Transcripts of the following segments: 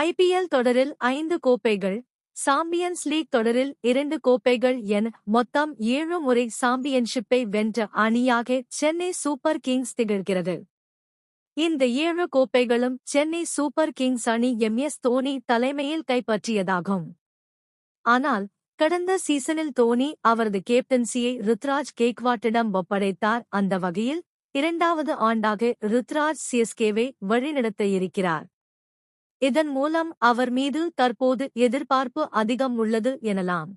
IPL தொடரில் 5 கோப்பைகள், champions league தொடரில் 2 கோப்பைகள் என மொத்தம் 7 முறை சாம்பியன்ஷிப்பை வென்ற அணியாக சென்னை சூப்பர் கிங்ஸ் திகழ்கிறது. இந்த 7 கோப்பைகளும் சென்னை சூப்பர் கிங்ஸ் அணி MS தோனி தலைமையில் கைப்பற்றியதாகும். ஆனால் கடந்த சீசனில் தோனி அவரது கேப்டன்சியை ருத்ராஜ் கெய்க்வாட்டிடம் ஒப்படைத்தார். அந்த வகையில் 2வது ஆண்டாக ருத்ராஜ் CSKவை வழிநடத்த இருக்கிறார். இதன் மூலம் அவர் மீது தற்போது எதிர்பார்ப்பு அதிகம் உள்ளது எனலாம்.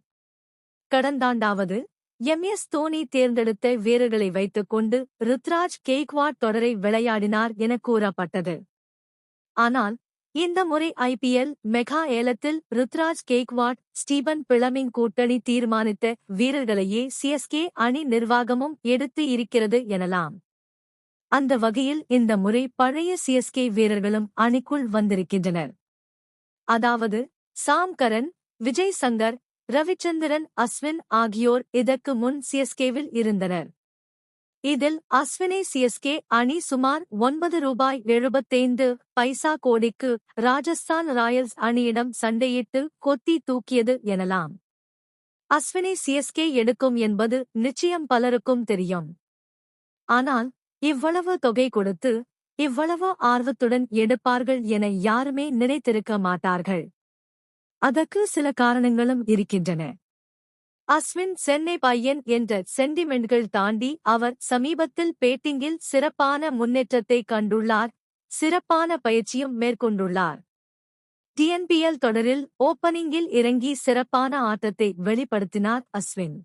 கடந்தாண்டாவது MS தோனி தேர்ந்தெடுத்த வீரர்களை வைத்துக் கொண்டு ருத்ராஜ் கெய்க்வாட் தொடரை விளையாடினார் என கூறப்பட்டது. ஆனால் இந்த முறை IPL மெகா ஏலத்தில் ருத்ராஜ் கெய்க்வாட், ஸ்டீபன் பிளமிங் கூட்டணி தீர்மானித்த வீரர்களையே CSK அணி நிர்வாகமும் எடுத்து இருக்கிறது எனலாம். அந்த வகையில் இந்த முறை பழைய CSK வீரர்களும் அணிக்குள் வந்திருக்கின்றனர். அதாவது சாம் கரன், விஜய் சங்கர், ரவிச்சந்திரன் அஸ்வின் ஆகியோர் இதற்கு முன் CSKவில் இருந்தனர். இதில் அஸ்வினை CSK அணி சுமார் ₹9.75 கோடிக்கு ராஜஸ்தான் ராயல்ஸ் அணியிடம் சண்டையிட்டு கொத்தி தூக்கியது எனலாம். அஸ்வினை CSK எடுக்கும் என்பது நிச்சயம் பலருக்கும் தெரியும். ஆனால் இவ்வளவு தொகை கொடுத்து இவ்வளவு ஆர்வத்துடன் எடுப்பார்கள் என யாருமே நினைத்திருக்க மாட்டார்கள். அதற்கு சில காரணங்களும் இருக்கின்றன. அஸ்வின் சென்னை பையன் என்ற சென்டிமெண்ட்கள் தாண்டி அவர் சமீபத்தில் பேட்டிங்கில் சிறப்பான முன்னேற்றத்தை கண்டுள்ளார். சிறப்பான பயிற்சியும் மேற்கொண்டுள்ளார். TNPL தொடரில் ஓப்பனிங்கில் இறங்கி சிறப்பான ஆட்டத்தை வெளிப்படுத்தினார் அஸ்வின்.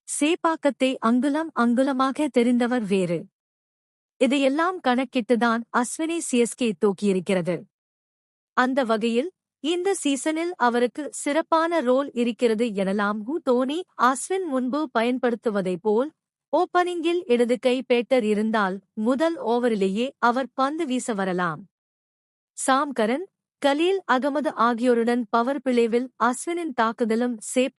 சேப்பாக்கத்தை அங்குலம் அங்குலமாக தெரிந்தவர் வேறு. இதையெல்லாம் கணக்கிட்டுதான் அஸ்வினை CSK தூக்கியிருக்கிறது. அந்த வகையில் இந்த சீசனில் அவருக்கு சிறப்பான ரோல் இருக்கிறது எனலாம். தோனி அஸ்வின் முன்பு பயன்படுத்துவதைப் போல் ஓப்பனிங்கில் இடது கை பேட்டர் இருந்தால் முதல் ஓவரிலேயே அவர் பந்து வீச வரலாம். சாம் கரன், கலீல் அகமது ஆகியோருடன் பவர் பிளேவில் அஸ்வினின் தாக்குதலும் சேப்